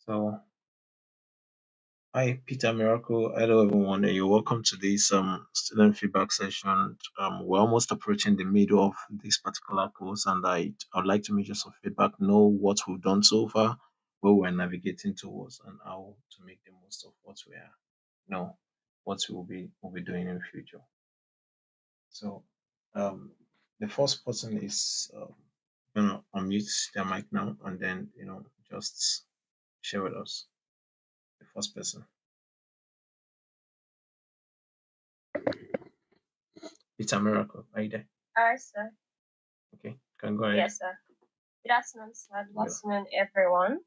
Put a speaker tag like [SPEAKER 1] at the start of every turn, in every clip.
[SPEAKER 1] So, hi, Peter Miracle. Hello, everyone. You're welcome to this student feedback session. We're almost approaching the middle of this particular course, and I'd like to make some feedback, know what we've done so far, where we're navigating towards, and how to make the most of what we are, what we'll be doing in the future. So, um, the first person is gonna unmute their mic now, and then just share with us the first person. It's a miracle. Are you there?
[SPEAKER 2] Hi, sir.
[SPEAKER 1] Okay, can go ahead.
[SPEAKER 2] Yes, sir. Good afternoon, sir. Good afternoon, everyone.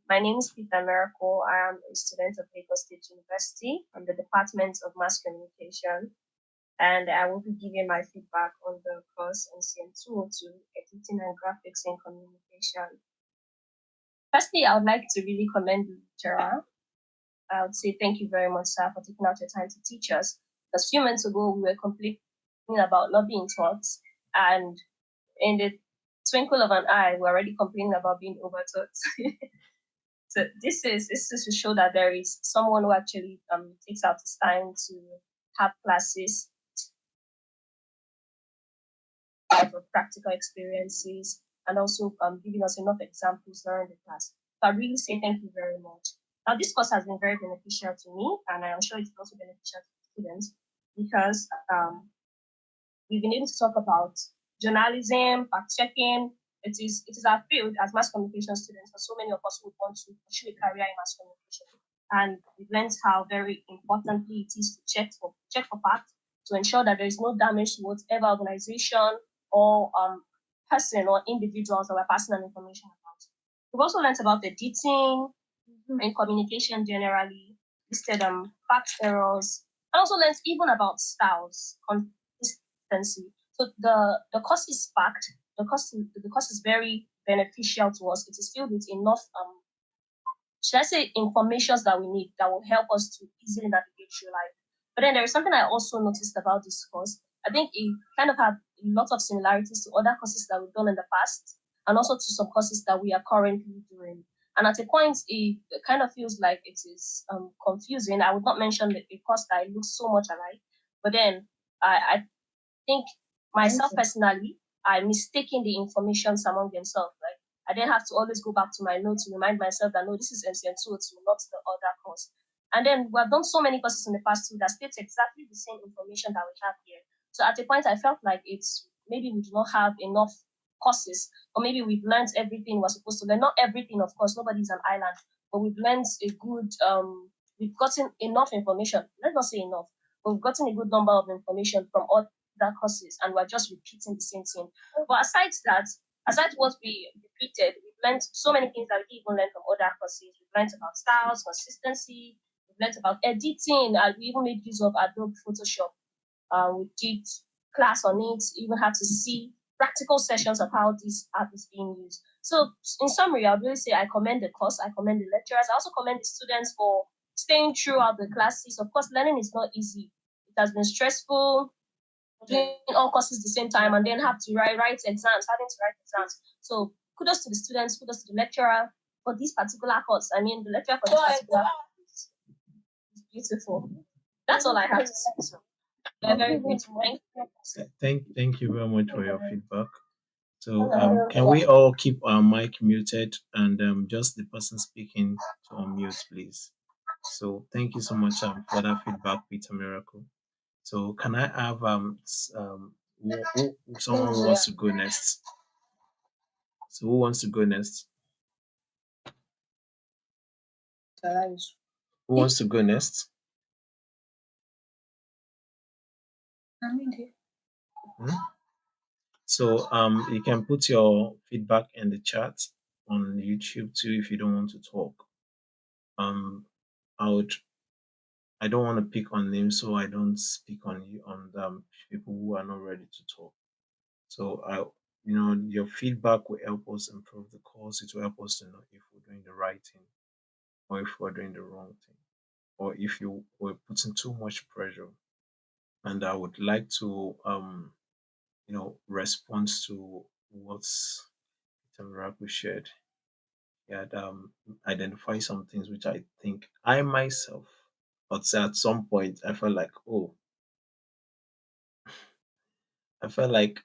[SPEAKER 2] My name is Peter Miracle. I am a student of Lagos State University from the Department of Mass Communication, and I will be giving my feedback on the course MCM 202, Editing and Graphics in Communication. Firstly, I would like to really commend the lecturer. I would say thank you very much, sir, for taking out your time to teach us. Because a few months ago, we were complaining about not being taught, and in the twinkle of an eye, we're already complaining about being overtaught. So this is to show that there is someone who actually takes out his time to have classes out of practical experiences and also giving us enough examples during the class. So I really say thank you very much. Now this course has been very beneficial to me, and I am sure it's also beneficial to students because we've been able to talk about journalism, fact checking. It is our field as mass communication students. For so many of us who want to pursue a career in mass communication, and we've learned how very importantly it is to check for facts to ensure that there is no damage to whatever organization or person or individuals that we're passing on information about. We've also learned about editing and communication generally, listed fact errors, and also learned even about styles, consistency. So the course is packed. The course is very beneficial to us. It is filled with enough should I say informations that we need that will help us to easily navigate through life. But then there is something I also noticed about this course. I think it kind of had a lot of similarities to other courses that we've done in the past, and also to some courses that we are currently doing. And at a point, it kind of feels like it is confusing. I would not mention a course that looks so much alike, but then I think myself personally, I'm mistaking the informations among themselves. Like I then have to always go back to my notes to remind myself that no, this is MCM 202, not the other course. And then we have done so many courses in the past too that states exactly the same information that we have here. So at a point, I felt like it's maybe we do not have enough courses, or maybe we've learned everything we're supposed to learn. Not everything, of course, nobody's an island, but we've learned a good, we've gotten enough information. Let's not say enough, but we've gotten a good number of information from all that courses, and we're just repeating the same thing. But aside what we repeated, we've learned so many things that we didn't even learn from other courses. We've learned about styles, consistency, we've learned about editing, and we even made use of Adobe Photoshop. We did class on it, even had to see practical sessions of how this app is being used. So in summary, I would really say I commend the course, I commend the lecturers, I also commend the students for staying throughout the classes. Of course, learning is not easy. It has been stressful, doing all courses at the same time, and then have to having to write exams. So kudos to the students, kudos to the lecturer for this particular course. I mean, the lecturer for this particular course is beautiful. That's all I have to say. So they're very beautiful.
[SPEAKER 1] Thank you very much for your feedback. So can we all keep our mic muted and just the person speaking to unmute, please? So thank you so much for that feedback, Peter Miracle. So can I have someone who wants to go next? So who wants to go next? Who wants to go next? Hmm? So you can put your feedback in the chat on YouTube too if you don't want to talk. I don't want to pick on names, so I don't speak on you on people who are not ready to talk. So your feedback will help us improve the course. It will help us to know if we're doing the right thing or if we're doing the wrong thing, or if you were putting too much pressure. And I would like to respond to what Peter Miracle shared. He had identified some things which I think I myself, but at some point I felt like, I felt like,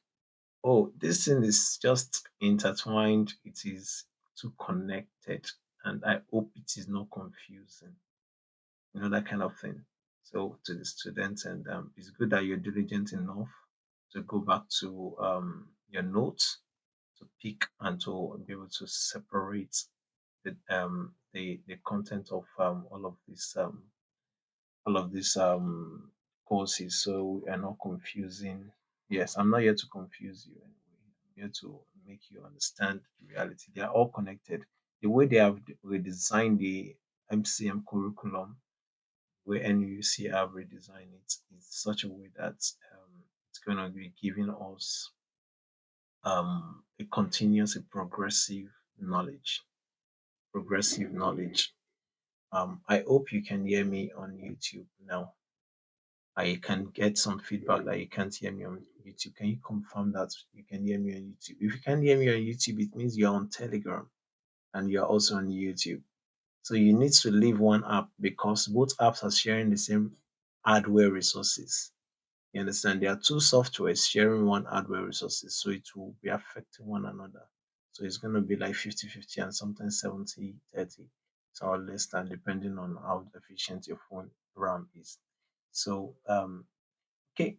[SPEAKER 1] this thing is just intertwined. It is too connected, and I hope it is not confusing. That kind of thing. So to the students, and it's good that you're diligent enough to go back to your notes to pick and to be able to separate the content of all of these courses, so we are not confusing. Yes, I'm not here to confuse you anyway. I'm here to make you understand the reality. They are all connected. The way they have redesigned the MCM curriculum, where NUC have redesigned it in such a way that it's going to be giving us a continuous, a knowledge, progressive knowledge. I hope you can hear me on YouTube now. I can get some feedback that you can't hear me on YouTube. Can you confirm that you can hear me on YouTube? If you can't hear me on YouTube, it means you're on Telegram and you're also on YouTube. So you need to leave one app because both apps are sharing the same hardware resources. You understand? There are two softwares sharing one hardware resources, so it will be affecting one another. So it's going to be like 50-50 and sometimes 70-30. So or less than depending on how efficient your phone RAM is. So okay,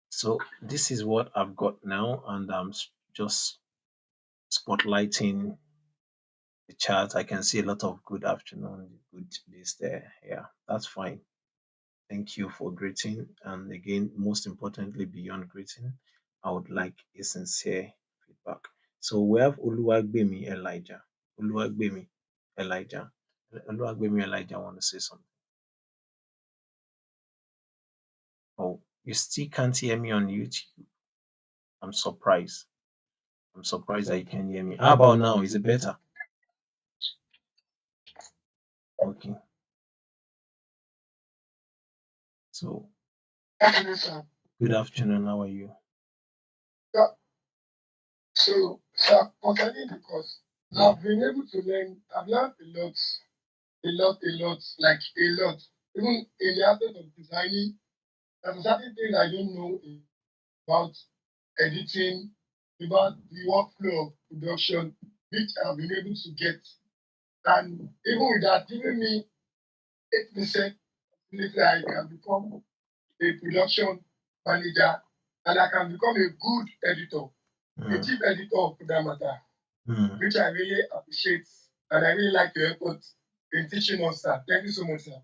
[SPEAKER 1] so this is what I've got now, and I'm just spotlighting the chat. I can see a lot of good afternoon, good days there. Yeah, that's fine. Thank you for greeting. And again, most importantly, beyond greeting, I would like a sincere feedback. So we have Oluwagbemi Elijah. Oluwagbemi Elijah. Oluwagbemi Elijah, I want to say something. Oh, you still can't hear me on YouTube. I'm surprised. I'm surprised that you can hear me. How about now? Is it better? Okay. So, good afternoon. How are you?
[SPEAKER 3] Yeah. So, sir, concerning the course, I've been able to learn, I've learned a lot, like a lot. Even in the aspect of designing, there's certain things I don't know about editing, about the workflow of production, which I've been able to get. And even with that, giving me 8% later, I can become a production manager and I can become a good editor, a chief editor for that matter, which I really appreciate. And I really like your effort in teaching us, sir. Thank you so much, sir.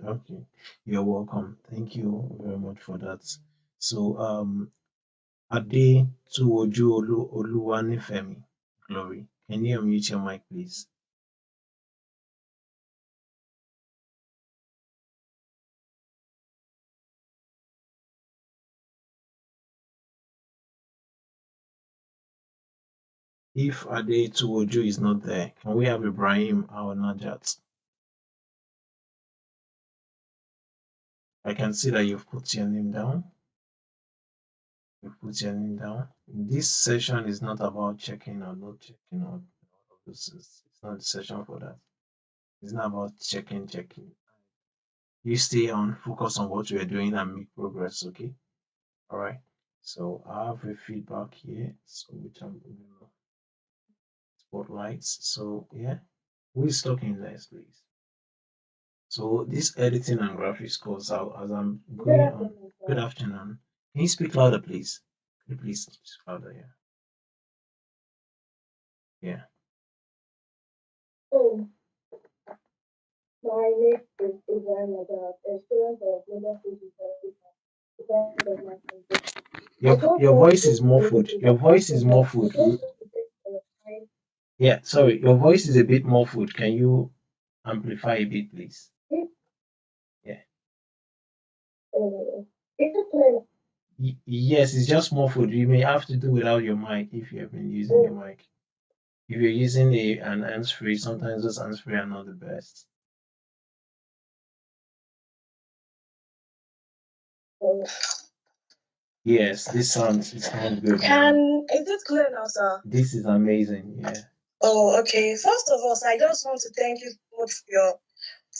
[SPEAKER 1] Okay. You're welcome. Thank you very much for that. So, Ade Tuoju Oluwanifemi, Glory. Can you unmute your mic, please? If Ade Tuoju is not there, can we have Ibrahim or Najat? I can see that you've put your name down. You've put your name down. This session is not about checking or not checking or this is it's not the session for that. It's not about checking. You stay on, focus on what we're doing and make progress, okay? All right. So I have a feedback here, so which I'm gonna spotlights. So yeah, who is talking next, please? So this editing and graphics course, as I'm going on. Good afternoon. Can you speak louder, please? Can you please speak louder? Yeah. Yeah.
[SPEAKER 3] Oh, my name is Ibrahim Nadat, a student of Global Physics.
[SPEAKER 1] Your voice is muffled. Your voice is muffled. Yeah, sorry, your voice is a bit muffled. Can you amplify a bit, please? Yeah. Yes, it's just muffled. You may have to do without your mic if you have been using your mic. If you're using an hands-free, sometimes those hands-free are not the best. Yes, it sounds good.
[SPEAKER 3] Is it clear now, sir?
[SPEAKER 1] This is amazing. Yeah.
[SPEAKER 4] Oh, okay. First of all, I just want to thank you so much for your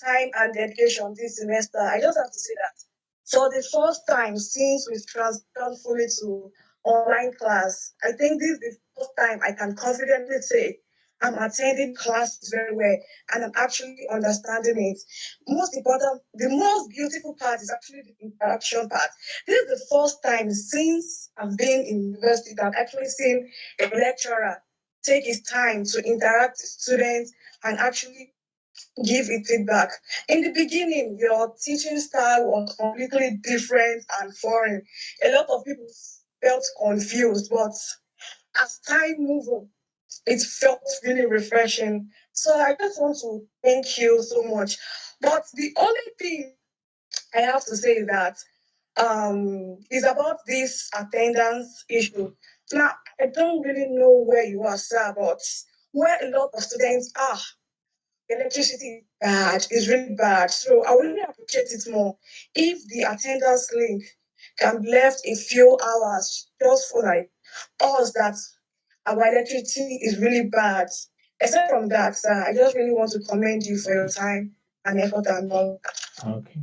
[SPEAKER 4] time and dedication this semester. I just have to say that for the first time since we've transitioned fully to online class, I think this is the first time I can confidently say I'm attending classes very well and I'm actually understanding it. Most important, the most beautiful part is actually the interaction part. This is the first time since I've been in university that I've actually seen a lecturer take his time to interact with students and actually give it feedback. In the beginning, your teaching style was completely different and foreign. A lot of people felt confused, but as time moved on, it felt really refreshing. So I just want to thank you so much. But the only thing I have to say is that is about this attendance issue. Now, I don't really know where you are, sir, but where a lot of students are, electricity is bad, is really bad. So I would really appreciate it more if the attendance link can be left a few hours just for like us that our electricity is really bad. Aside from that, I just really want to commend you for your time and effort and all.
[SPEAKER 1] Okay.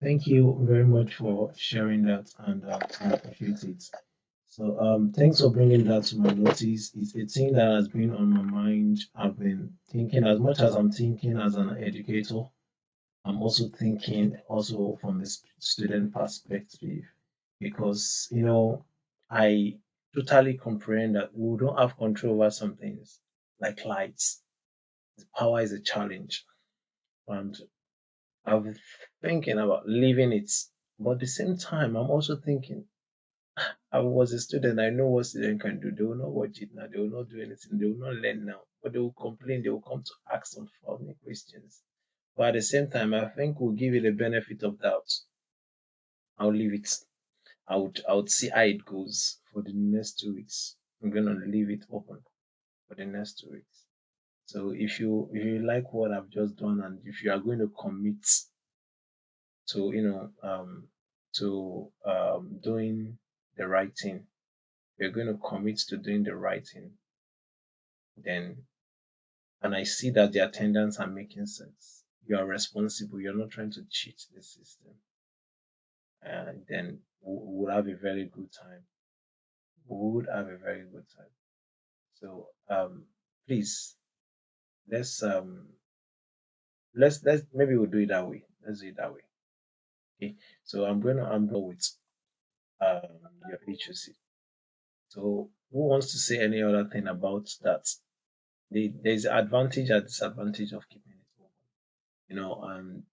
[SPEAKER 1] Thank you very much for sharing that, and I appreciate it. So, thanks for bringing that to my notice. It's a thing that has been on my mind. I've been thinking, as much as I'm thinking as an educator, I'm also thinking also from the student perspective, because I totally comprehend that we don't have control over some things like lights. The power is a challenge, and I'm thinking about leaving it. But at the same time, I'm also thinking I was a student. I know what student can do. They will not watch it now. They will not do anything. They will not learn now. But they will complain. They will come to ask some funny questions. But at the same time, I think we'll give it the benefit of doubt. I'll leave it. I would see how it goes for the next 2 weeks. I'm gonna leave it open for the next 2 weeks. So if you like what I've just done, and if you are going to commit to doing the right thing, you're going to commit to doing the right thing, then, and I see that the attendants are making sense, you are responsible, you're not trying to cheat the system, and then we'll have a very good time. We would have a very good time. So please, let's let's maybe we'll do it that way. Let's do it that way. Okay. So I'm going with your HOC. So who wants to say any other thing about that? There's advantage and disadvantage of keeping it open.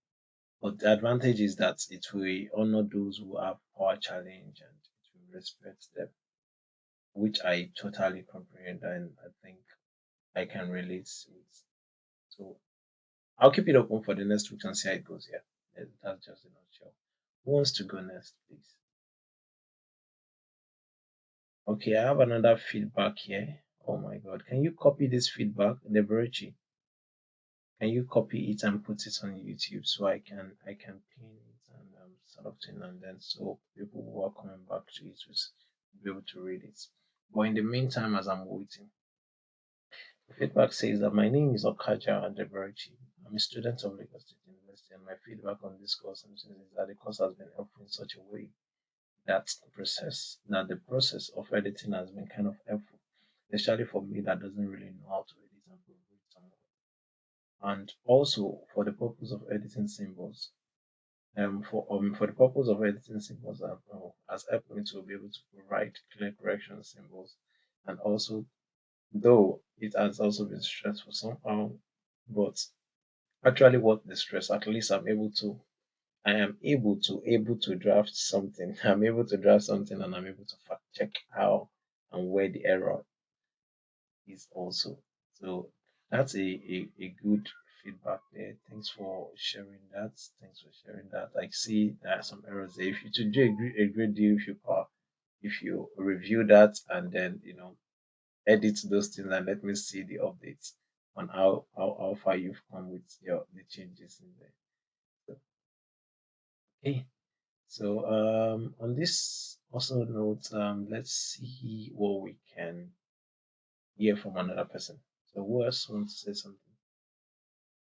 [SPEAKER 1] But the advantage is that it will honor those who have power challenge, and it will respect them, which I totally comprehend, and I think I can relate with. So I'll keep it open for the next week and see how it goes. Yeah, that's just a nutshell. Who wants to go next, please? Okay, I have another feedback here. Oh my god, can you copy this feedback, Debrechi? Can you copy it and put it on YouTube so I can pin it and sort of thing, and then so people who are coming back to it will be able to read it. But in the meantime, as I'm waiting, the feedback says that my name is Okaja Debrechi. I'm a student of Lagos State University, and my feedback on this course is that the course has been helpful in such a way that the process of editing has been kind of helpful, especially for me that doesn't really know how to edit and provide some. And also for the purpose of editing symbols, for the purpose of editing symbols, has helped me to be able to provide clear correction symbols, and also, though it has also been stressful somehow, but actually what the stress, at least I am able to draft something. I'm able to draft something, and I'm able to fact check how and where the error is also. So that's a good feedback there. Thanks for sharing that. Thanks for sharing that. I see there are some errors there. If you to do a great deal, if you review that and then edit those things and let me see the updates on how far you've come with the changes in there. So, okay. So on this also note, let's see what we can hear from another person. So So who else wants to say something?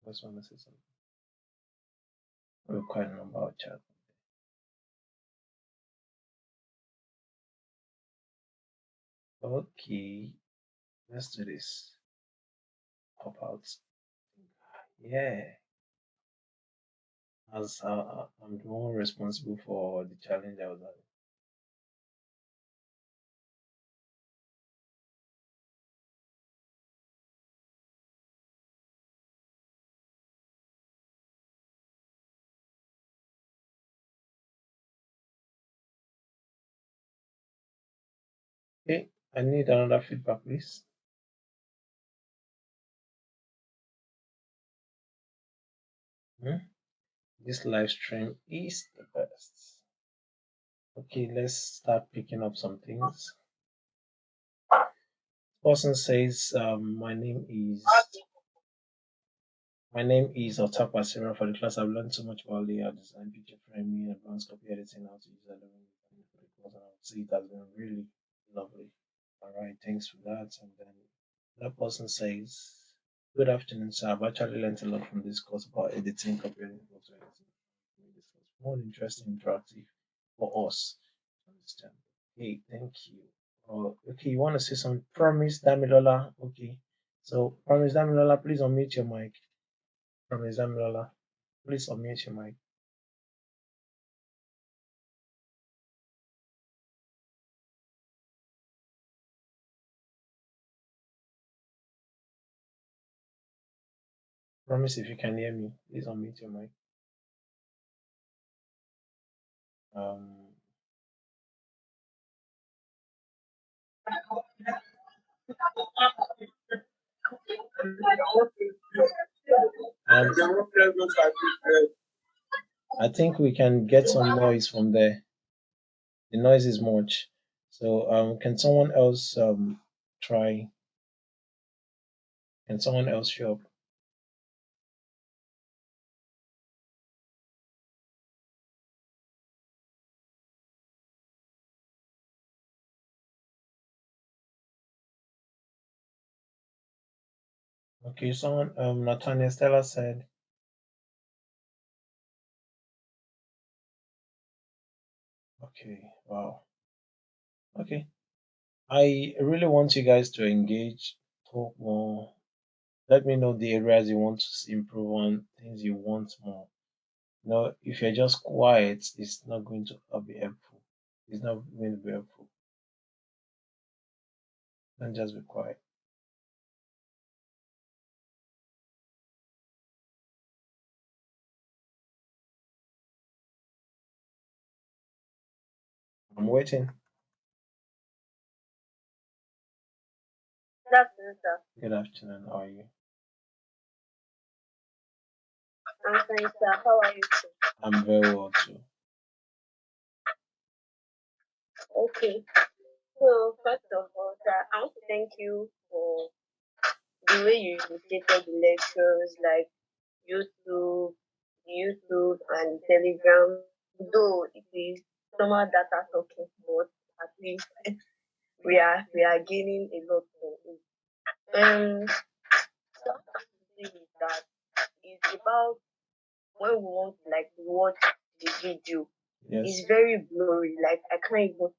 [SPEAKER 1] Who else want to say something? We're quite a number of chat. Okay, let's do this. Pop out. Yeah, as I'm the one responsible for the challenge I was having. Okay, I need another feedback, please. Hmm? This live stream is the best. Okay, let's start picking up some things. Person says, my name is Otakwa Sarah. For the class, I've learned so much about layout design, picture framing, advanced copy editing, how to use Adobe. And I would say it has been really lovely. All right, thanks for that. And then that person says, good afternoon, sir. I've actually learned a lot from this course about editing, copying, photo editing. This was more interesting, interactive for us to understand. Hey, thank you. Okay, you want to say some promise, Damilola? Okay. So, promise, Damilola, please unmute your mic. Promise, Damilola, please unmute your mic. Promise, if you can hear me, please unmute your mic. Um, um, I think we can get some noise from there. The noise is much. So, can someone else try? Can someone else show up? Okay, someone, Nathaniel Stella said, okay, wow. Okay. I really want you guys to engage, talk more. Let me know the areas you want to improve on, things you want more. No, if you're just quiet, it's not going to be helpful. It's not going to be helpful. Don't just be quiet. I'm waiting.
[SPEAKER 5] Good afternoon, sir.
[SPEAKER 1] Good afternoon. How are you?
[SPEAKER 5] I'm fine, sir. How are you, sir?
[SPEAKER 1] I'm very well too.
[SPEAKER 5] Okay. So, first of all, sir, I want to thank you for the way you initiated the lectures, like YouTube, and Telegram. Though it is somehow data talking, but at least we are gaining a lot from it. So what I want to say is that it's about when we want to like watch the video.
[SPEAKER 1] Yes.
[SPEAKER 5] It's very blurry. Like I can't even.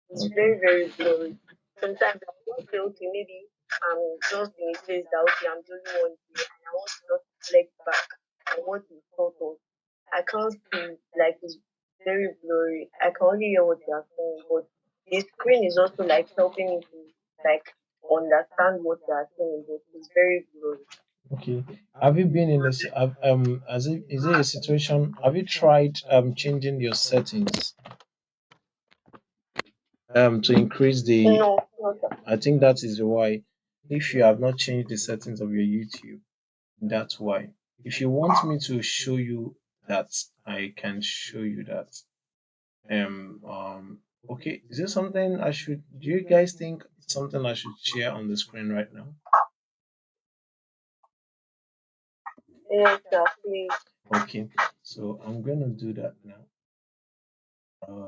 [SPEAKER 5] It's very, very blurry. Sometimes I want to say, okay, maybe I'm just in a place that, okay, I'm doing one day and I want to just reflect back on what we thought of. I can't see, like, it's very blurry. I can only hear what they are saying, but the screen is also, like, helping me to, like, understand what they are saying, but it's very blurry.
[SPEAKER 1] Okay. Have you been in this? Is it a situation? Have you tried changing your settings to increase the?
[SPEAKER 5] No, no, sir.
[SPEAKER 1] I think that is why. If you have not changed the settings of your YouTube, that's why. If you want me to show you that, I can show you that. Okay. Is this something I should? Do you guys think it's something I should share on the screen right now?
[SPEAKER 5] Yes, sir, please.
[SPEAKER 1] Okay. So I'm gonna do that now.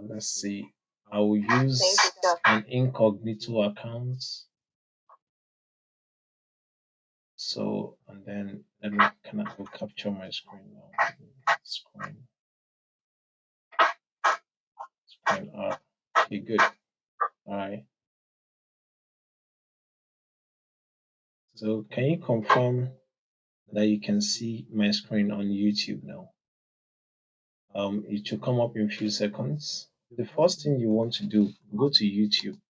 [SPEAKER 1] Let's see. I will use
[SPEAKER 5] Thank you, sir.
[SPEAKER 1] an incognito account. So, and then let me kind of go capture my screen now. Screen up. Okay, good. All right. So, can you confirm that you can see my screen on YouTube now? It should come up in a few seconds. The first thing you want to do, go to YouTube.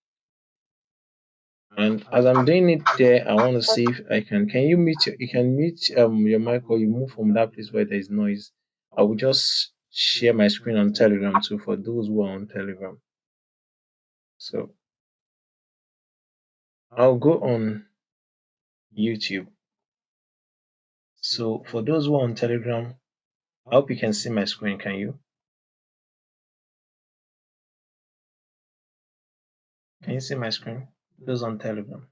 [SPEAKER 1] And as I'm doing it there, I want to see if I can you mute your mic, or you move from that place where there is noise. I will just share my screen on Telegram too for those who are on Telegram. So I'll go on YouTube. So for those who are on Telegram, I hope you can see my screen. Can you? Can you see my screen? Those on Telegram.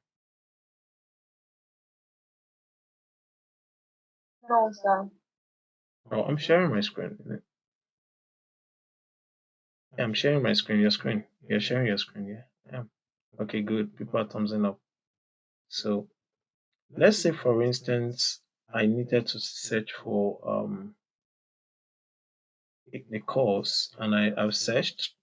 [SPEAKER 2] No, sir.
[SPEAKER 1] Oh, I'm sharing my screen. Yeah, I'm sharing my screen. Your screen. You're sharing your screen. Yeah. Okay, good. People are thumbsing up. So let's say, for instance, I needed to search for a course, and I've searched.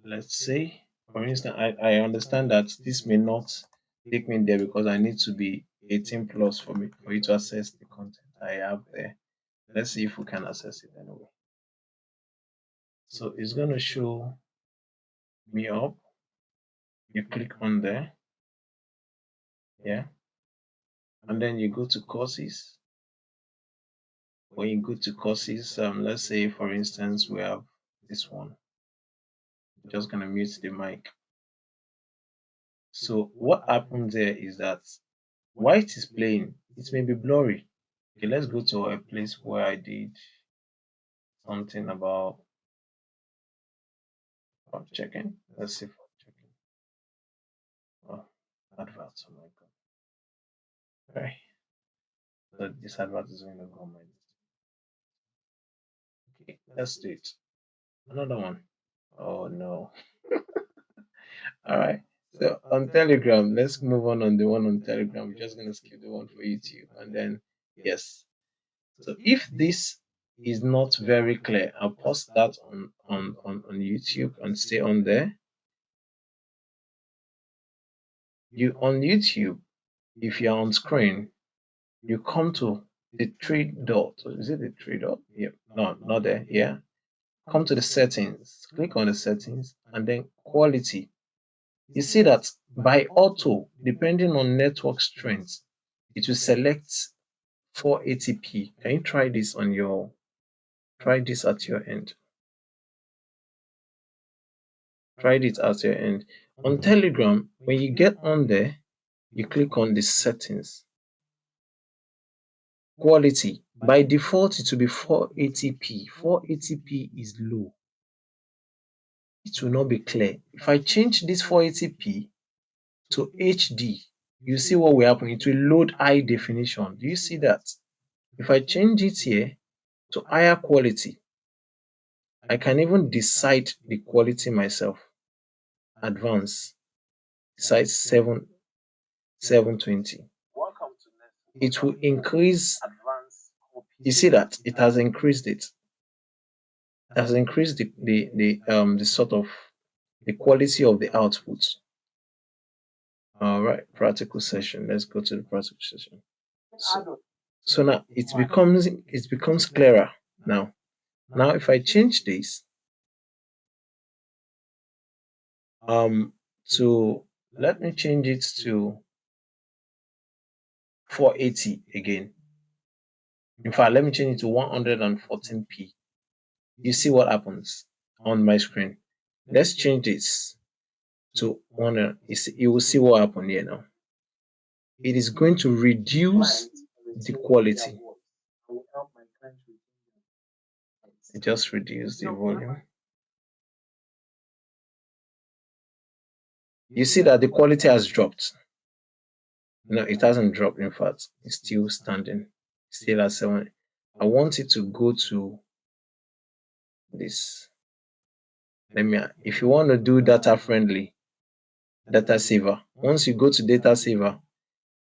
[SPEAKER 1] Let's say, for instance, I understand that this may not take me there because I need to be 18 plus for you to access the content I have there. Let's see if we can access it anyway. So it's going to show me up. You click on there. Yeah. And then you go to courses. When you go to courses, let's say, for instance, we have this one. I'm just going to mute the mic. So what happens there is that while it is playing, it may be blurry. Okay, let's go to a place where I did something about checking. Let's see for checking. Oh, adverts. Oh my god. Right. So this advert is going to go on my list. Okay, let's do it. Another one. Oh no. All right. So on Telegram, let's move on the one on Telegram. We're just gonna skip the one for YouTube, and then yes. So if this is not very clear, I'll post that on YouTube and stay on there. You on YouTube, if you're on screen, you come to the three dot. Is it the three dot? Yeah. No, not there. Yeah. Come to the settings. Click on the settings and then quality. You see that by auto, depending on network strength, it will select 480p. Can you try this try this at your end? Try it at your end. On Telegram, when you get on there, you click on the settings. Quality. By default, it will be 480p. 480p is low. It will not be clear. If I change this 480p to HD, you see what will happen. It will load high definition. Do you see that? If I change it here to higher quality, I can even decide the quality myself. Advanced. Decide 720. It will increase. You see that it has increased it. It has increased the sort of the quality of the output. All right, practical session. Let's go to the practical session. So now it becomes clearer now. Now if I change this to, let me change it to 480 again. In fact, let me change it to 114p. You see what happens on my screen. Let's change this to 100. You will see what happened here now. It is going to reduce the quality. Just reduce the volume. You see that the quality has dropped. No, it hasn't dropped. In fact, it's still standing, still at 7. I want it to go to this. If you want to do data friendly, data saver, once you go to data saver,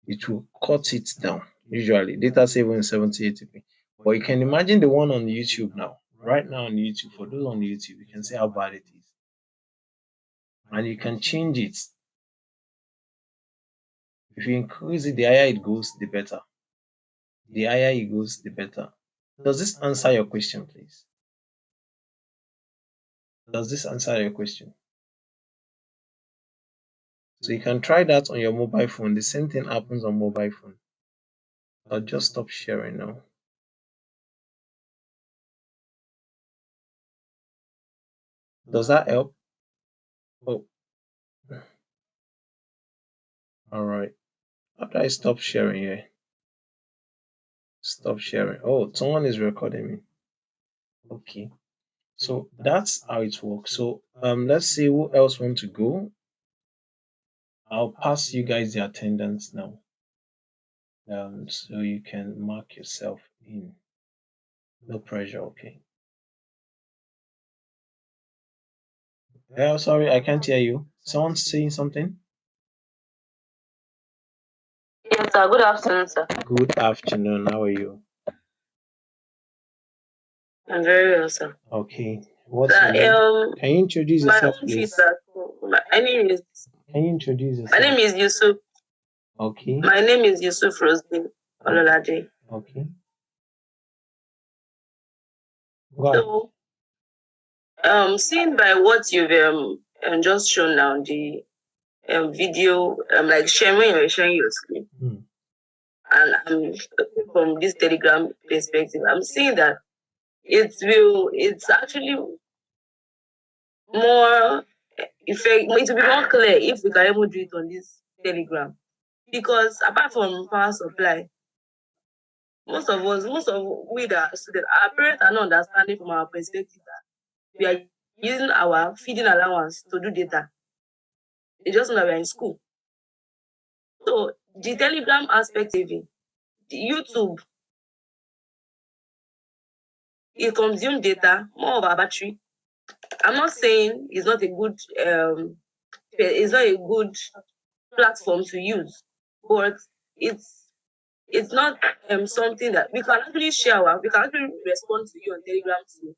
[SPEAKER 1] it will cut it down. Usually, data saving in 7080p. But you can imagine the one on YouTube now. Right now on YouTube, for those on YouTube, you can see how bad it is. And you can change it. If you increase it, the higher it goes, the better. The higher it goes, the better. Does this answer your question, please? Does this answer your question? So you can try that on your mobile phone. The same thing happens on mobile phone. I'll just stop sharing now. Does that help? Oh, all right. After I stop sharing here, stop sharing. Oh, someone is recording me. Okay. So that's how it works. So let's see who else want to go. I'll pass you guys the attendance now. So you can mark yourself in. No pressure, okay. Sorry, I can't hear you. Someone's saying something?
[SPEAKER 5] Yes, sir. Good afternoon, sir.
[SPEAKER 1] Good afternoon. How are you?
[SPEAKER 5] I'm very well, sir.
[SPEAKER 1] Okay. What's your name? Can you introduce yourself, please?
[SPEAKER 5] My name is.
[SPEAKER 1] Can you introduce yourself?
[SPEAKER 5] My name is Yusuf.
[SPEAKER 1] Okay.
[SPEAKER 5] My name is Yusuf Rosdin Ololaje.
[SPEAKER 1] Okay. Go
[SPEAKER 5] So, seeing by what you've just shown now, the video, like sharing your screen, and I'm from this Telegram perspective, I'm seeing that it's actually more effect. It will be more clear if we can even do it on this Telegram, because apart from power supply, most of we that are students, our parents are not understanding from our perspective that we are using our feeding allowance to do data. It's just that we are in school. So the Telegram aspect of it, the YouTube, it consumes data more of our battery. I'm not saying it's not a good platform to use, but it's not something that we can actually we can actually respond to you on Telegram too.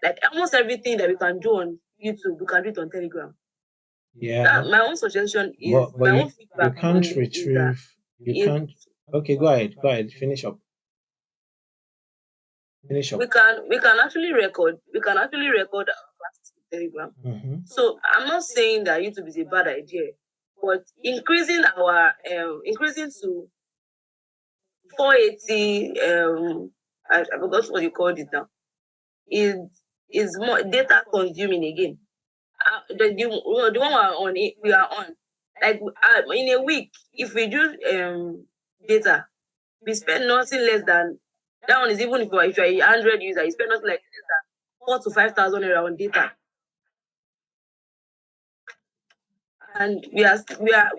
[SPEAKER 5] Like almost everything that we can do on YouTube, we can do it on Telegram.
[SPEAKER 1] Yeah.
[SPEAKER 5] My own suggestion is,
[SPEAKER 1] but
[SPEAKER 5] my own
[SPEAKER 1] you
[SPEAKER 5] feedback
[SPEAKER 1] can't retrieve. You can't. Okay, go ahead. Go ahead. Finish up. Finish up.
[SPEAKER 5] We can actually record. We can actually record our classes on Telegram. So I'm not saying that YouTube is a bad idea, but increasing to 480 I forgot what you called it now, is more data consuming again. The one we are on, like in a week, if we do data, we spend nothing less than, that one is, even if you're a 100 user, you spend nothing like less than 4,000 to 5,000 naira on data. And if you are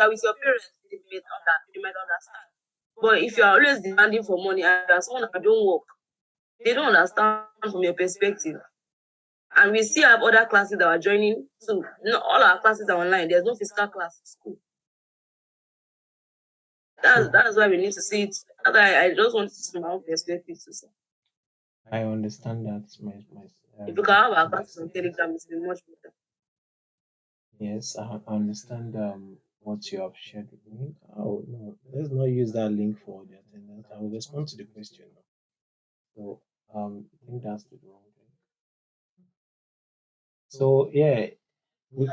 [SPEAKER 5] with your parents, they might understand. But if you are always demanding for money and you are someone that don't work, they don't understand from your perspective. And we still have other classes that are joining too. Not all our classes are online. There's no physical class in school. That's why we need to see it. I just want to see my own perspective to say.
[SPEAKER 1] I understand that.
[SPEAKER 5] If you can have our classes on Telegram, it's been much better.
[SPEAKER 1] Yes, I understand what you have shared with me. Oh no, let's not use that link for the attendance. I will respond to the question now. So I think that's the wrong thing. So yeah,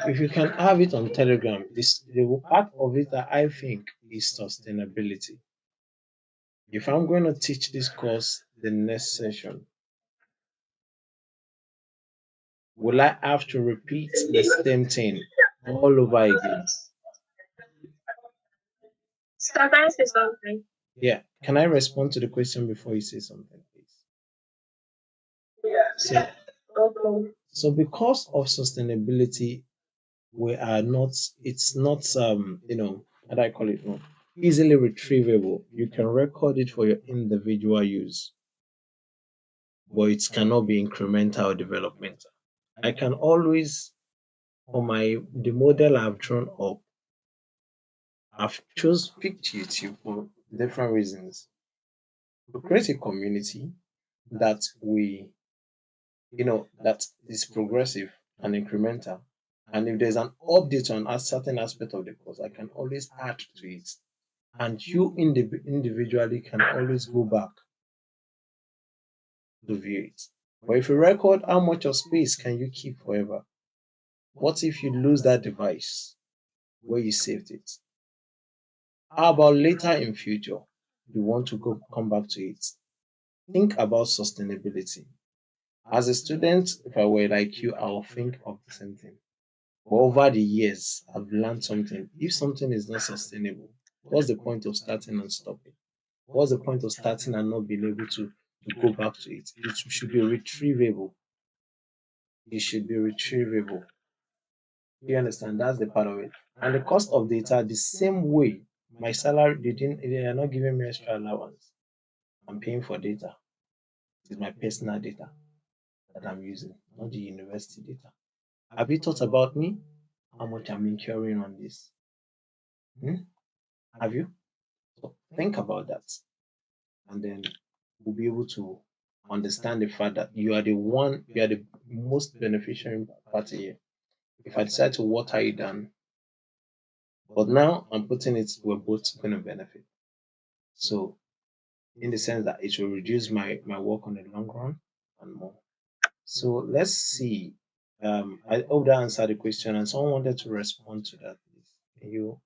[SPEAKER 1] if you can have it on Telegram, the part of it that I think is sustainability. If I'm going to teach this course the next session, will I have to repeat the same thing all over again?
[SPEAKER 2] Can I say something?
[SPEAKER 1] Yeah. Can I respond to the question before you say something, please? So because of sustainability, we are not, it's not, how do I call it? No, easily retrievable. You can record it for your individual use, but it cannot be incremental or developmental. I can always, for the model I've drawn up, I've picked YouTube for different reasons. To create a community that that is progressive and incremental. And if there's an update on a certain aspect of the course, I can always add to it. And you individually can always go back to view it. But if you record, how much of space can you keep forever? What if you lose that device where you saved it? How about later in future? You want to come back to it. Think about sustainability. As a student, if I were like you, I will think of the same thing. But over the years, I've learned something. If something is not sustainable, what's the point of starting and stopping? What's the point of starting and not being able to go back to it? It should be retrievable. It should be retrievable. You understand? That's the part of it. And the cost of data, the same way my salary, they are not giving me extra allowance. I'm paying for data. It's my personal data that I'm using, not the university data. Have you thought about me? How much I'm incurring on this? Have you? So think about that. And then we'll be able to understand the fact that you are the most beneficial party here. If I decide to water it down, but now I'm putting it, we're both going to benefit. So, in the sense that it will reduce my work on the long run and more. So, let's see. I hope that answered the question, and someone wanted to respond to that. Please. Can you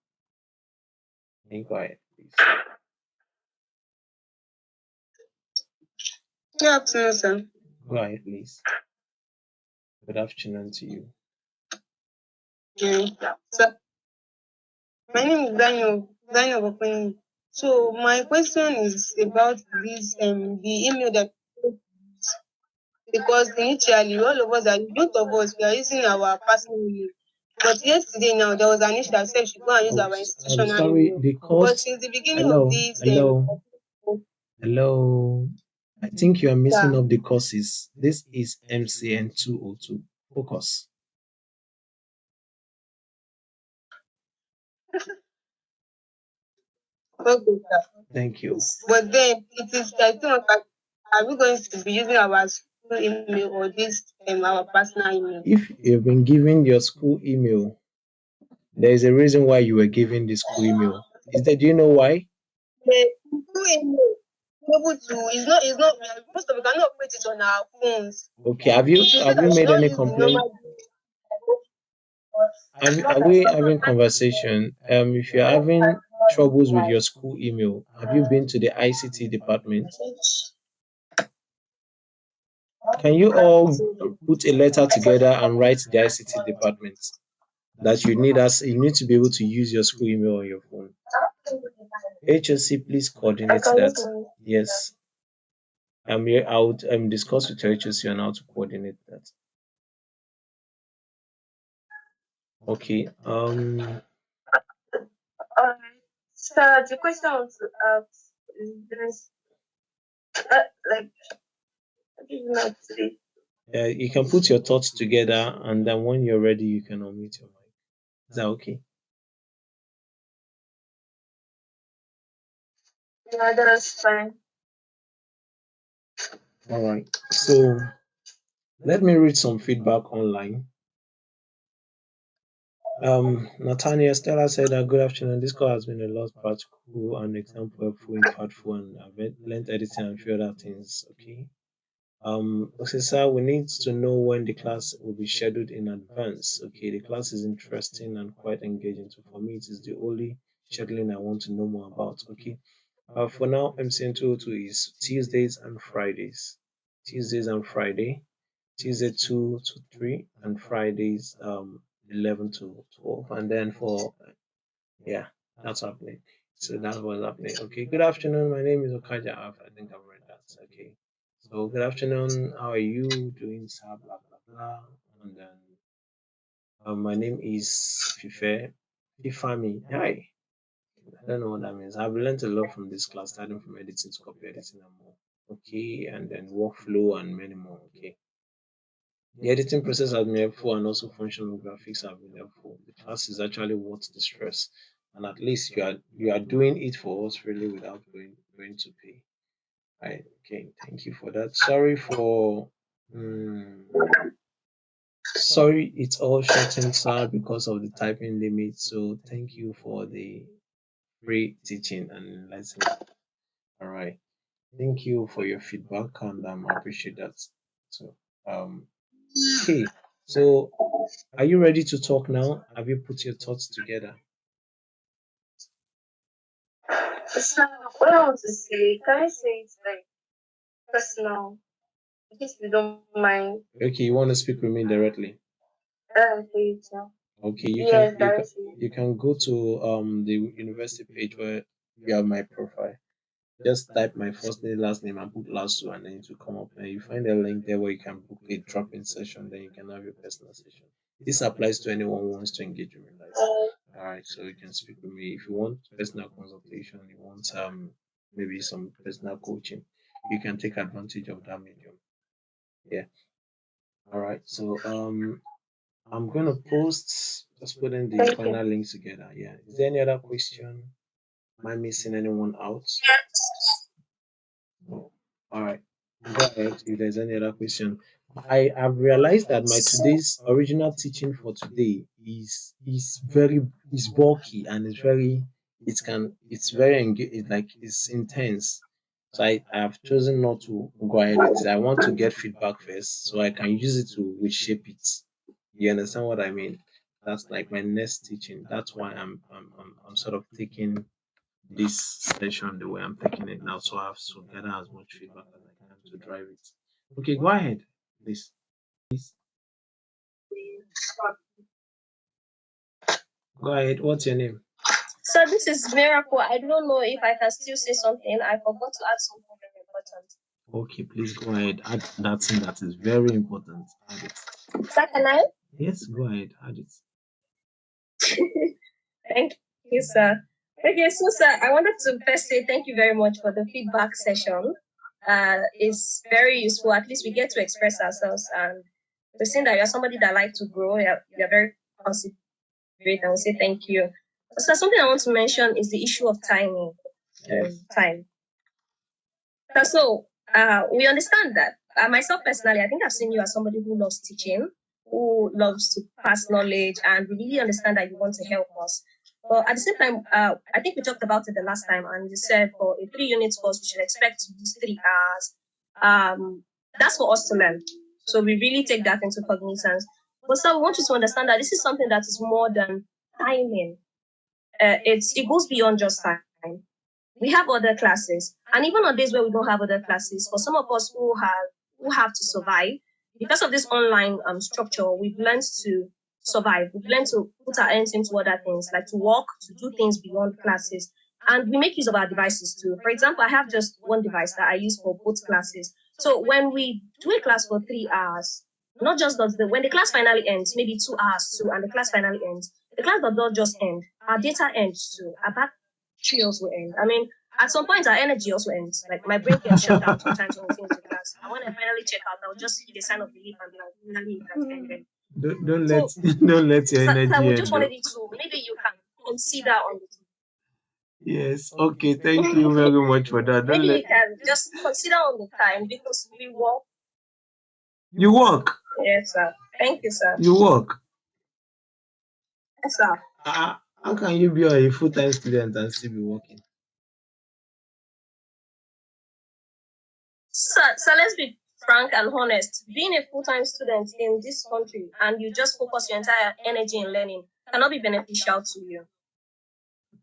[SPEAKER 1] go ahead, please?
[SPEAKER 5] Good afternoon, sir.
[SPEAKER 1] Go ahead, please. Good afternoon to you.
[SPEAKER 5] Sir, my name is Daniel Okwenyi. So my question is about this the email that, because initially all of us are both of us we are using our personal email. But yesterday now there was an issue that said we should go and use our institutional
[SPEAKER 1] Sorry,
[SPEAKER 5] email.
[SPEAKER 1] the
[SPEAKER 5] But
[SPEAKER 1] cost.
[SPEAKER 5] since the beginning
[SPEAKER 1] Hello,
[SPEAKER 5] of this
[SPEAKER 1] hello. I think you are mixing up the courses. This is MCN 202. Focus.
[SPEAKER 5] okay, sir.
[SPEAKER 1] Thank you.
[SPEAKER 5] But then it is I think are we going to be using our school email or this our personal email?
[SPEAKER 1] If you've been given your school email, there is a reason why you were given the school email. Do you know why?
[SPEAKER 5] The school email able to it's not most of we cannot operate it on our phones.
[SPEAKER 1] Okay, have you made any complaint? Are we having conversation? If you're having troubles with your school email, have you been to the ICT department? Can you all put a letter together and write the ICT department that you need to be able to use your school email on your phone? HOC, please coordinate that. Yes. I would discuss with your HOC on how to coordinate that. Okay.
[SPEAKER 5] So the question was is this like
[SPEAKER 1] you can put your thoughts together, and then when you're ready, you can unmute your mic. Is that okay?
[SPEAKER 5] Yeah, that's fine.
[SPEAKER 1] All right. So let me read some feedback online. Nathaniel Stella said that good afternoon. This call has been a lot practical and example helpful, impactful, and I've learned editing and a few other things. Okay. Okay, sir, we need to know when the class will be scheduled in advance. Okay, the class is interesting and quite engaging. So for me, it is the only scheduling I want to know more about. Okay. For now, MCN 202 is Tuesdays and Fridays. Tuesdays and Friday. Tuesday 2 to 3 and Fridays 11 to 12. And then that's happening. So that was happening. Okay, good afternoon. My name is Okaja. I think I've read that. Okay. So good afternoon. How are you doing? Blah blah blah. And then my name is Fife. Fifami. Hi. I don't know what that means. I've learned a lot from this class, starting from editing to copy editing and more. Okay, and then workflow and many more. Okay. The editing process has been helpful and also functional graphics have been helpful. The class is actually worth the stress and at least you are doing it for us really without going to pay. Right. Okay. Thank you for that. Sorry, it's all shortened, sir, because of the typing limit. So thank you for the free teaching and lesson. All right. Thank you for your feedback, and I appreciate that. So, um, okay. So, are you ready to talk now? Have you put your thoughts together?
[SPEAKER 5] So what I want to say, can I say it's like personal? If you don't mind,
[SPEAKER 1] Okay, you want to speak with me directly?
[SPEAKER 5] for you too.
[SPEAKER 1] Okay, you can
[SPEAKER 5] Yes, directly.
[SPEAKER 1] you can go to the university page where you have my profile. Just type my first name, last name, and put last two, and then it will come up. And you find a link there where you can book a drop-in session. Then you can have your personal session. This applies to anyone who wants to engage in real life. All right, so you can speak with me if you want personal consultation. You want maybe some personal coaching. You can take advantage of that medium. Yeah. All right. So I'm gonna post just putting the
[SPEAKER 5] Thank you.
[SPEAKER 1] final links together. Yeah. Is there any other question? Am I missing anyone out? No. All right. Go ahead if there's any other question. I have realized that my today's original teaching for today is very is bulky and it's very it's very it's like it's intense. So I have chosen not to go ahead with it. I want to get feedback first so I can use it to reshape it. You understand what I mean? That's like my next teaching. That's why I'm sort of taking this session the way I'm taking it now, so I have to gather as much feedback as I can to drive it. Okay, go ahead, please. Go ahead. What's your name?
[SPEAKER 2] So this is Miracle. I don't know if I can still say something. I forgot to add something very important.
[SPEAKER 1] Okay, please go ahead. Add that thing that is very important. Add it.
[SPEAKER 2] Sir, can I?
[SPEAKER 1] Yes, go ahead. Add it.
[SPEAKER 2] Thank you, sir. Okay, so sir, I wanted to first say thank you very much for the feedback session. It's very useful. At least we get to express ourselves, and we're seeing that you're somebody that like to grow. You're very considerate, and we say thank you. So something I want to mention is the issue of timing.
[SPEAKER 1] Yes.
[SPEAKER 2] Time. So we understand that. Myself personally, I think I've seen you as somebody who loves teaching, who loves to pass knowledge, and we really understand that you want to help us. But at the same time, I think we talked about it the last time, and you said for a 3 unit course, we should expect to use 3 hours. That's for us to learn. So we really take that into cognizance. But so we want you to understand that this is something that is more than timing. It goes beyond just time. We have other classes, and even on days where we don't have other classes, for some of us who have to survive because of this online structure, we've learned to survive. We've learned to put our hands into other things, like to work, to do things beyond classes, and we make use of our devices too. For example, I have just one device that I use for both classes. So when we do a class for 3 hours, not just does when the class finally ends, maybe 2 hours too, and the class finally ends, the class does not just end. Our data ends too. Our battery also ends. I mean, at some point, our energy also ends. Like my brain gets shut down sometimes when we finish the class. And when I finally check out, I'll just see the sign of relief and be like, finally, it has ended.
[SPEAKER 1] Don't let
[SPEAKER 2] So,
[SPEAKER 1] don't let your
[SPEAKER 2] so
[SPEAKER 1] energy
[SPEAKER 2] I would
[SPEAKER 1] end
[SPEAKER 2] just
[SPEAKER 1] though.
[SPEAKER 2] wanted you to maybe you can consider on it.
[SPEAKER 1] Yes. Okay. Thank you very much for that. Don't
[SPEAKER 2] Maybe
[SPEAKER 1] let
[SPEAKER 2] you can just consider on the time because we work.
[SPEAKER 1] you work.
[SPEAKER 2] Yes, sir. Thank you, sir.
[SPEAKER 1] You work.
[SPEAKER 2] Yes, sir.
[SPEAKER 1] How can you be a full-time student and still be working?
[SPEAKER 2] So let's be frank and honest. Being a full-time student in this country and you just focus your entire energy in learning cannot be beneficial to you.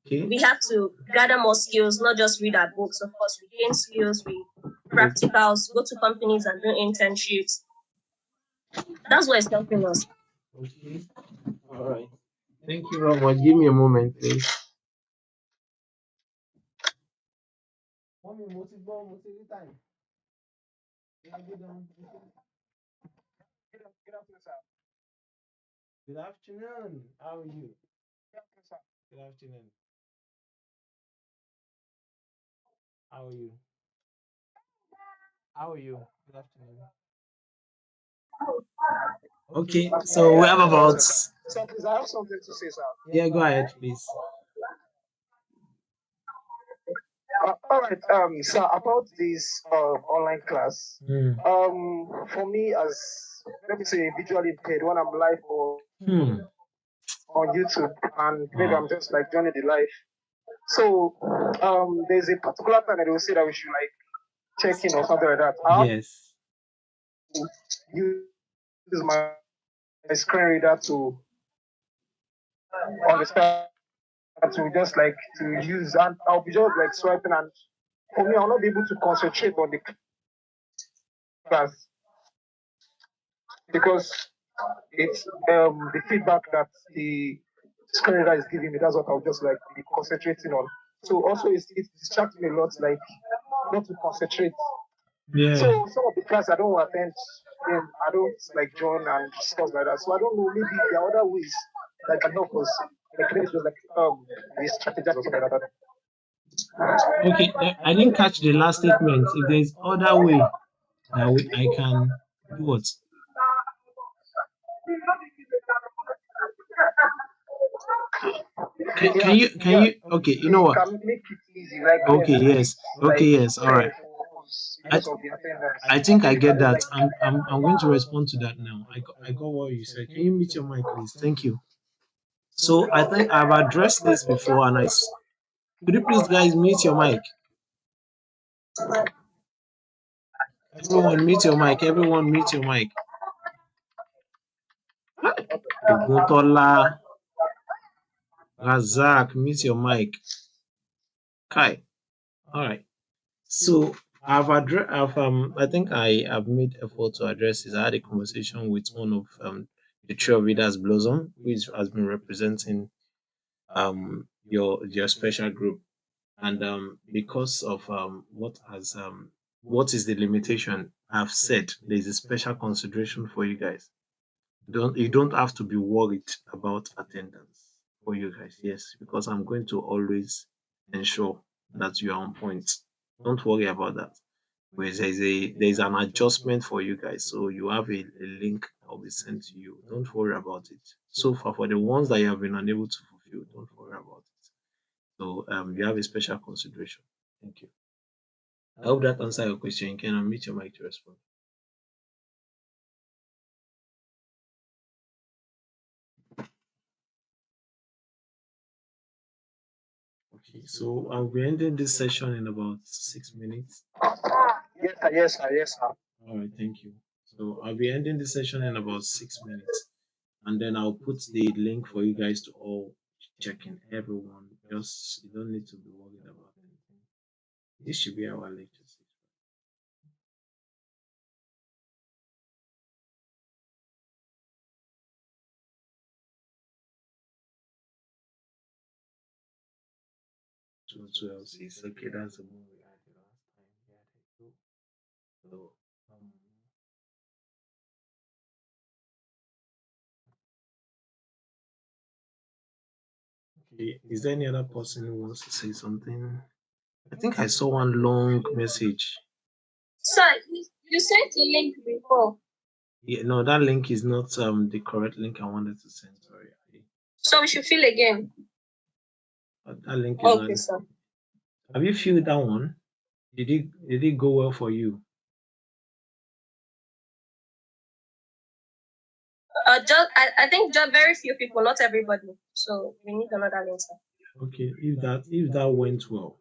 [SPEAKER 1] Okay.
[SPEAKER 2] We have to gather more skills, not just read our books. Of course, we gain skills, we practicals, go to companies and do internships. That's what is helping us.
[SPEAKER 1] Okay. All right. Thank you very much. Give me a moment, please. Mommy, time. Yeah, good afternoon. How are you? Good afternoon. How are you? How are you? Good afternoon. Okay, so we have about.
[SPEAKER 3] So please, I have something to say, sir.
[SPEAKER 1] Yeah, go ahead, please.
[SPEAKER 6] All right, so about this online class,
[SPEAKER 1] Hmm.
[SPEAKER 6] for me as, let me say, visually impaired, when I'm live
[SPEAKER 1] Hmm.
[SPEAKER 6] on YouTube and maybe
[SPEAKER 1] Wow.
[SPEAKER 6] I'm just like joining the live. So there's a particular time that they will say that we should like check in or something like that. I have
[SPEAKER 1] Yes.
[SPEAKER 6] to use my screen reader to understand, to just like to use, and I'll be just like swiping, and for me I'll not be able to concentrate on the class because it's the feedback that the screen reader is giving me. That's what I'll just like be concentrating on. So also it's distracting me a lot, like not to concentrate.
[SPEAKER 1] Yeah.
[SPEAKER 6] So some of the class I don't attend, I don't like join and stuff like that. So I don't know, maybe there are other ways that can help us. Like maybe it's just like we strategize or something like that.
[SPEAKER 1] Okay, I didn't catch the last statement. If there's other way that I can do what? Can you okay, you know
[SPEAKER 6] We
[SPEAKER 1] what?
[SPEAKER 6] can make it easy, like
[SPEAKER 1] Okay, yes. Okay,
[SPEAKER 6] like
[SPEAKER 1] yes, all right.
[SPEAKER 6] for us
[SPEAKER 1] I,
[SPEAKER 6] because of the attendance.
[SPEAKER 1] I think I
[SPEAKER 6] Maybe
[SPEAKER 1] get
[SPEAKER 6] can
[SPEAKER 1] that.
[SPEAKER 6] like
[SPEAKER 1] I'm going to respond to that now. I got what you said. Can you mute your mic, please? Thank you. So I think I've addressed this before, and could you please guys mute your mic? Everyone mute your mic. Everyone mute your mic. Oguntola, Razak, mute your mic. Kai. All right. So I think I have made effort to address this. I had a conversation with one of the Tree of Leaders Blossom, which has been representing your special group, and because of what is the limitation, I've said there's a special consideration for you guys. You don't have to be worried about attendance for you guys. Yes, because I'm going to always ensure that you are on point. Don't worry about that. Whereas there's an adjustment for you guys, so you have a link that will be sent to you. Don't worry about it. So far, for the ones that you have been unable to fulfill, don't worry about it. So you have a special consideration. Thank you. I hope that answers your question. You can unmute your mic to respond. Okay, so I'll be ending this session in about 6 minutes.
[SPEAKER 6] Yes, sir.
[SPEAKER 1] All right, thank you. So I'll be ending the session in about 6 minutes, and then I'll put the link for you guys to all check in. Everyone, just you don't need to be worried about anything. This should be our lecture. Two twelve six. Okay, that's the one we had the last time. Yeah, there you go. So okay, is there any other person who wants to say something? I think I saw one long message.
[SPEAKER 2] Sir, you sent a link before.
[SPEAKER 1] Yeah, no, that link is not the correct link I wanted to send. Sorry.
[SPEAKER 2] So we should fill again.
[SPEAKER 1] That link is
[SPEAKER 2] Okay,
[SPEAKER 1] not.
[SPEAKER 2] sir.
[SPEAKER 1] Have you filled that one? Did it go well for you?
[SPEAKER 2] I think just very few people, not everybody. So we need another link, sir.
[SPEAKER 1] Okay, if that went well,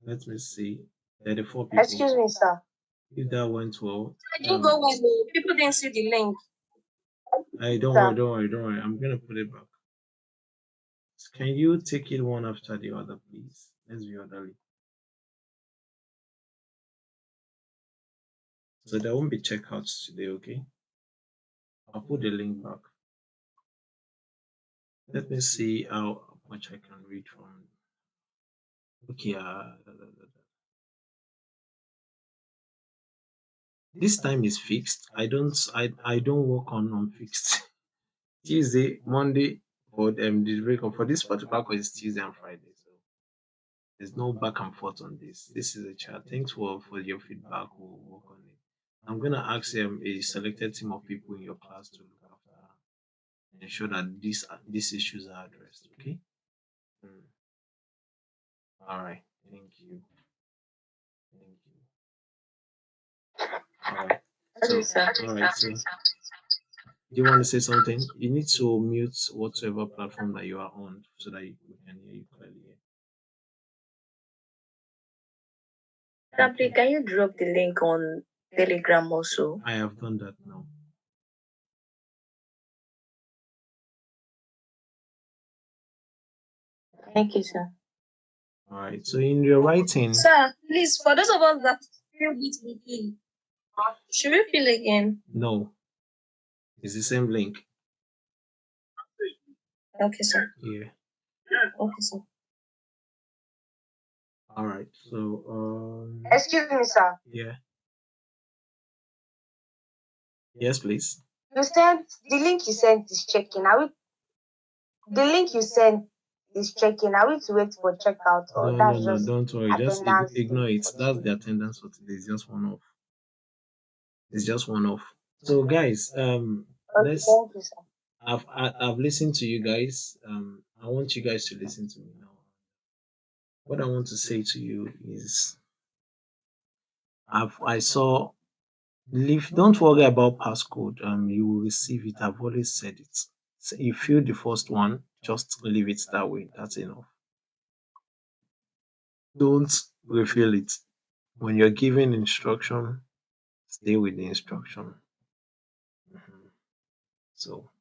[SPEAKER 1] let me see. 34 people.
[SPEAKER 5] Excuse me, sir.
[SPEAKER 1] If that went well,
[SPEAKER 2] It didn't go well. People didn't see the link.
[SPEAKER 1] don't worry. I'm gonna put it back. Can you take it one after the other, please? Let's be orderly. So there won't be checkouts today, okay? I'll put the link back. Let me see how much I can read from. Okay, this time is fixed. I don't work on unfixed. Tuesday, Monday, for the break up for this particular course is Tuesday and Friday. So there's no back and forth on this. This is a chat. Thanks for your feedback. We'll work on it. I'm gonna ask a selected team of people in your class to look after, ensure that these issues are addressed. Okay. Mm. All right. Thank you. Thank you. All right.
[SPEAKER 5] Okay,
[SPEAKER 1] So,
[SPEAKER 5] sir.
[SPEAKER 1] all right. So, do you want to say something? You need to mute whatever platform that you are on so that we can hear you clearly.
[SPEAKER 5] Simply, can you drop the link on Telegram also?
[SPEAKER 1] I have done that now.
[SPEAKER 5] Thank you, sir.
[SPEAKER 1] All right. So, in your writing,
[SPEAKER 2] Sir, please, for those of us that filled it again, should we fill again?
[SPEAKER 1] no, it's the same link.
[SPEAKER 2] Okay, sir.
[SPEAKER 1] Yeah.
[SPEAKER 2] Okay, sir.
[SPEAKER 1] All right. So,
[SPEAKER 5] Excuse me, sir.
[SPEAKER 1] yeah. Yes, please.
[SPEAKER 5] You sent the link you sent is checking. Are we the link you sent is checking? Are we to wait for checkout or
[SPEAKER 1] No, no,
[SPEAKER 5] that's
[SPEAKER 1] no.
[SPEAKER 5] just
[SPEAKER 1] Don't worry. Just
[SPEAKER 5] attendance
[SPEAKER 1] ignore it.
[SPEAKER 5] for the
[SPEAKER 1] That's the
[SPEAKER 5] student?
[SPEAKER 1] attendance for today. It's just one off. It's just one off. So, guys,
[SPEAKER 5] Okay,
[SPEAKER 1] let's.
[SPEAKER 5] thank you, sir.
[SPEAKER 1] I've listened to you guys. I want you guys to listen to me now. What I want to say to you is, I saw. Leave. Don't worry about passcode. You will receive it. I've always said it. So you fill the first one, just leave it that way. That's enough. Don't refill it. When you're giving instruction, stay with the instruction. Mhm. So,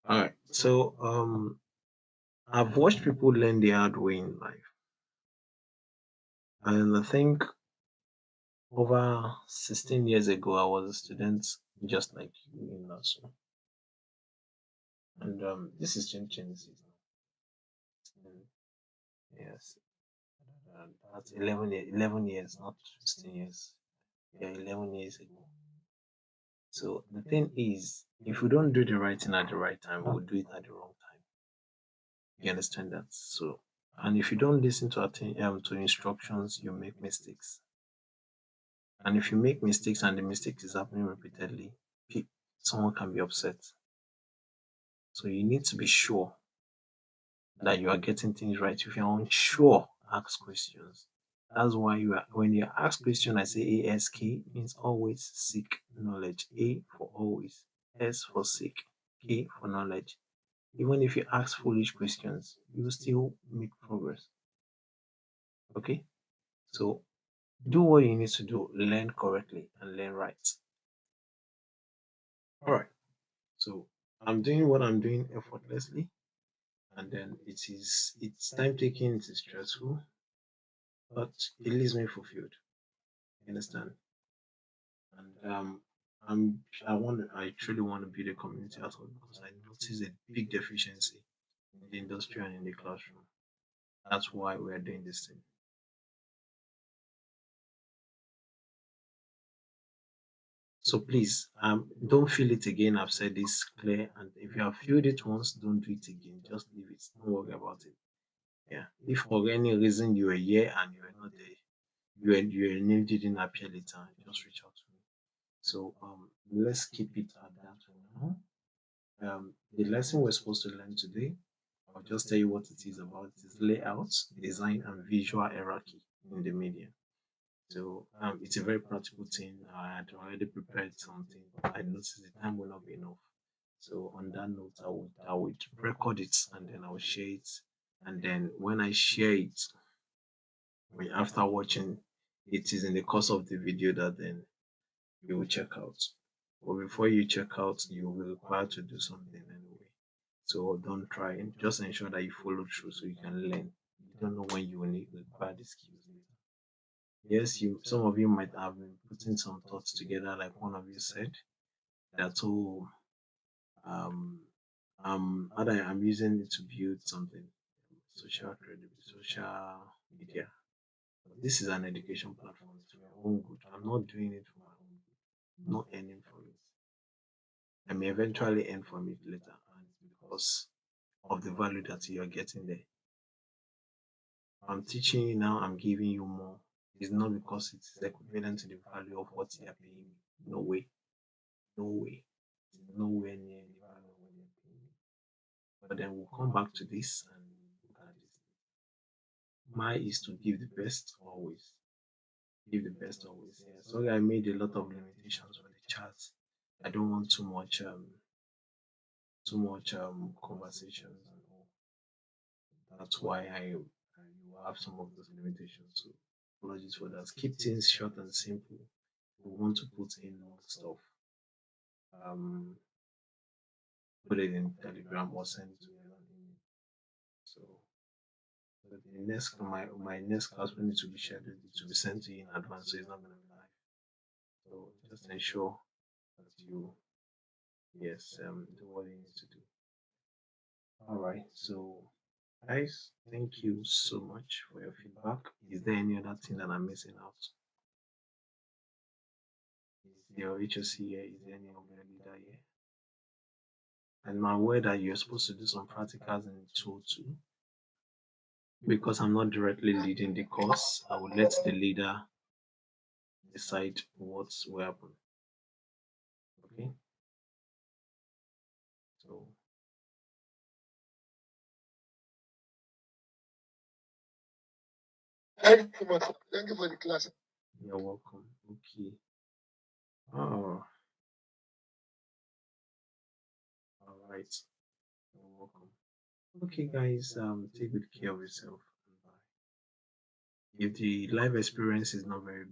[SPEAKER 1] all right. So, I've watched people learn the hard way in life, and I think over 16 years ago, I was a student just like you in Nassau, and this is 2026. And yes, that's 11 years, not 16 years. Yeah, 11 years ago. So the thing is, if we don't do the right thing at the right time, we'll do it at the wrong time. You understand that? So, and if you don't listen to instructions, you make mistakes. And if you make mistakes and the mistake is happening repeatedly, someone can be upset. So you need to be sure that you are getting things right. If you're unsure, ask questions. That's why when you ask question, I say ASK means always seek knowledge. A for always, S for seek, K for knowledge. Even if you ask foolish questions, you will still make progress. Okay? So do what you need to do, learn correctly and learn right. Alright. So I'm doing what I'm doing effortlessly, and then it's time taking, it is stressful, but it leaves me fulfilled. You understand? And I truly want to build a community as well because I notice a big deficiency in the industry and in the classroom. That's why we are doing this thing. So please, don't feel it again. I've said this clear, and if you have filled it once, don't do it again. Just leave it. Don't worry about it. Yeah. If for any reason you were here and you were not there, your name didn't appear later, just reach out to me. So let's keep it at that for now. The lesson we're supposed to learn today, I'll just tell you what it is about. It is layout, design, and visual hierarchy in the media. So it's a very practical thing. I had already prepared something, but I noticed the time will not be enough. So on that note, I would record it and then I will share it. And then when I share it, after watching, it is in the course of the video that then you will check out. But before you check out, you will be required to do something anyway. So don't try and just ensure that you follow through so you can learn. You don't know when you will need require the skills later. Yes, some of you might have been putting some thoughts together, like one of you said, that oh I'm using it to build something, social media. But this is an education platform, it's for your own good. I'm not doing it for my own good, I'm not earning from it. I may eventually earn from it later, and it's because of the value that you're getting there. I'm teaching you now, I'm giving you more. It's not because it's equivalent to the value of what you're paying me. No way. No way. It's nowhere near the value of what you're paying me. But then we'll come back to this and look at this. mine is to give the best always. Give the best always. Yeah. So I made a lot of limitations on the chat. I don't want too much conversations and all. That's why I you have some of those limitations. So apologies for that. Keep things short and simple. We want to put in more stuff. Um, put it in Telegram or send it to me on email. So but the my next class will need to be scheduled to be sent to you in advance, so it's not gonna be live. So just ensure that you do what you need to do. All right. So guys, thank you so much for your feedback. Is there any other thing that I'm missing out? Is your HOC here? Is there any of your leader here? And I'm aware that you're supposed to do some practicals in tool too. Because I'm not directly leading the course, I will let the leader decide what will happen. Okay. So
[SPEAKER 3] Thank you so much. Thank you for the class.
[SPEAKER 1] you're welcome. Okay. Oh, all right. You're welcome. Okay, guys. Take good care of yourself. And bye. If the live experience is not very